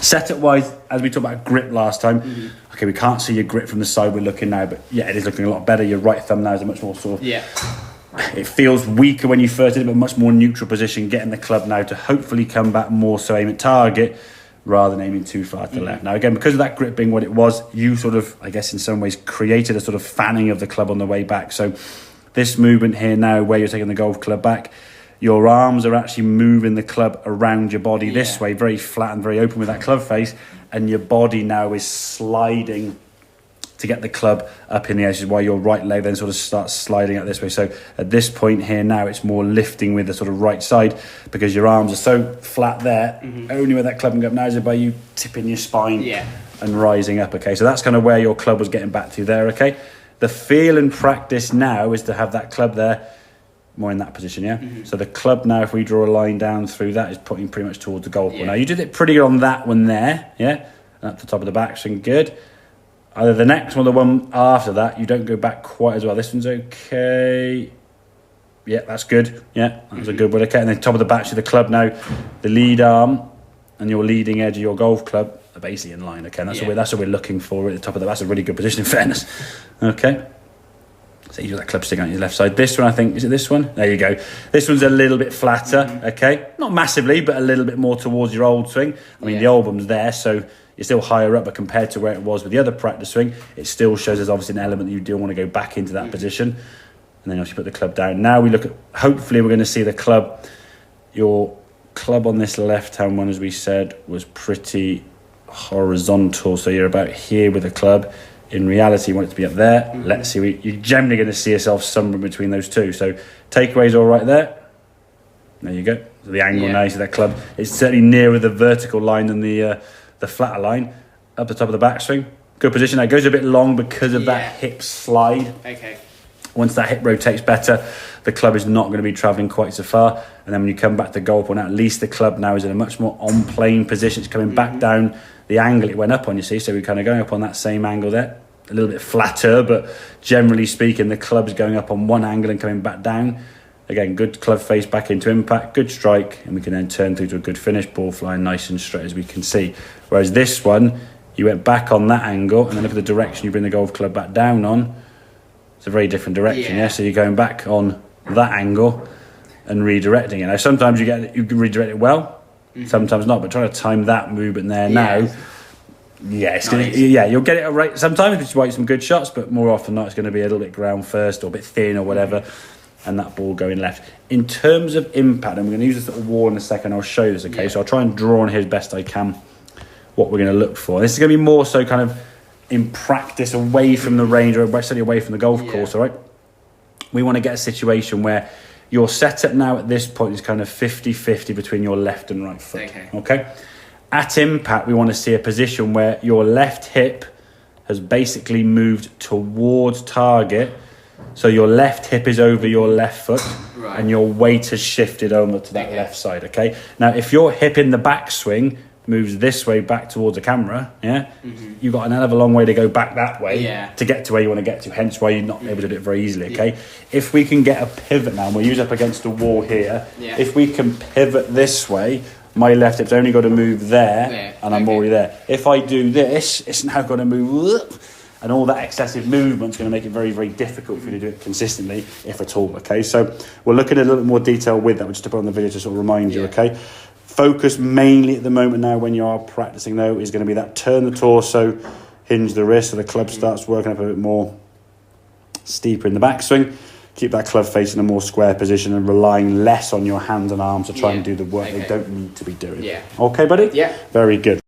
Setup wise, as we talked about grip last time, okay, we can't see your grip from the side we're looking now, but yeah, it is looking a lot better. Your right thumb now is a much more sort of, it feels weaker when you first did it, but much more neutral position, getting the club now to hopefully come back more so aim at target rather than aiming too far to the left. Now again, because of that grip being what it was, you sort of, I guess in some ways, created a sort of fanning of the club on the way back. So this movement here now, where you're taking the golf club back, your arms are actually moving the club around your body this way, very flat and very open with that club face, and your body now is sliding to get the club up in the edges, while your right leg then sort of starts sliding out this way. So at this point here now, it's more lifting with the sort of right side, because your arms are so flat there. Only where that club can go up now is by you tipping your spine and rising up. Okay, so that's kind of where your club was getting back to there. Okay, the feel and practice now is to have that club there more in that position. So the club now, if we draw a line down through that, is putting pretty much towards the golf ball. Now you did it pretty good on that one there, and up the top of the backswing, good. Either the next one or the one after that, you don't go back quite as well. This one's okay. Yeah, that's good. Yeah, that was a good one. Okay, and then top of the back to the club now, the lead arm and your leading edge of your golf club are basically in line. Okay, and that's what we're looking for at the top of the. That's a really good position in fairness. Okay. So you do that club sticking out your left side. This one, I think, is it this one? There you go. This one's a little bit flatter. Okay, not massively, but a little bit more towards your old swing. I mean, the old one's there, so you're still higher up, but compared to where it was with the other practice swing, it still shows there's obviously an element that you do want to go back into that position. And then you put the club down. Now we look at, hopefully we're going to see the club. Your club on this left-hand one, as we said, was pretty horizontal. So you're about here with the club. In reality, you want it to be up there. Let's see. You're generally going to see yourself somewhere between those two. So takeaway's all right there. There you go. So the angle now, you see that club. It's certainly nearer the vertical line than the flatter line. Up the top of the backswing. Good position. Now it goes a bit long because of that hip slide. Okay. Once that hip rotates better, the club is not going to be travelling quite so far. And then when you come back to golf ball, now at least the club now is in a much more on-plane position. It's coming back down the angle it went up on, you see. So we're kind of going up on that same angle there. A little bit flatter, but generally speaking, the club's going up on one angle and coming back down. Again, good club face back into impact, good strike, and we can then turn through to a good finish, ball flying nice and straight as we can see. Whereas this one, you went back on that angle, and then look at the direction you bring the golf club back down on. It's a very different direction, So you're going back on that angle and redirecting it. Now, sometimes you can redirect it well, sometimes not, but trying to time that movement there now. It's gonna, you'll get it right sometimes, which is why it's some good shots, but more often than not, it's going to be a little bit ground first or a bit thin or whatever. And that ball going left. In terms of impact, and we're going to use this little wall in a second, I'll show you this, okay? So I'll try and draw on here as best I can what we're going to look for. This is going to be more so kind of in practice away from the range, or certainly away from the golf course, all right? We want to get a situation where your setup now at this point is kind of 50-50 between your left and right foot, okay? At impact, we want to see a position where your left hip has basically moved towards target. So your left hip is over your left foot, and your weight has shifted over to that left side, okay? Now, if your hip in the backswing moves this way back towards the camera, you've got another long way to go back that way to get to where you want to get to, hence why you're not able to do it very easily, okay? If we can get a pivot now, and we'll use up against the wall here, if we can pivot this way, my left hip's only got to move there, and I'm already there. If I do this, it's now got to move up. And all that excessive movement's going to make it very, very difficult for you to do it consistently, if at all, okay? So we'll look at a little bit more detail with that. We'll just put on the video to sort of remind you, okay? Focus mainly at the moment now when you are practicing, though, is going to be that turn the torso, hinge the wrist, so the club starts working up a bit more steeper in the backswing. Keep that club face in a more square position and relying less on your hands and arms to try and do the work they don't need to be doing. Okay, buddy? Yeah. Very good.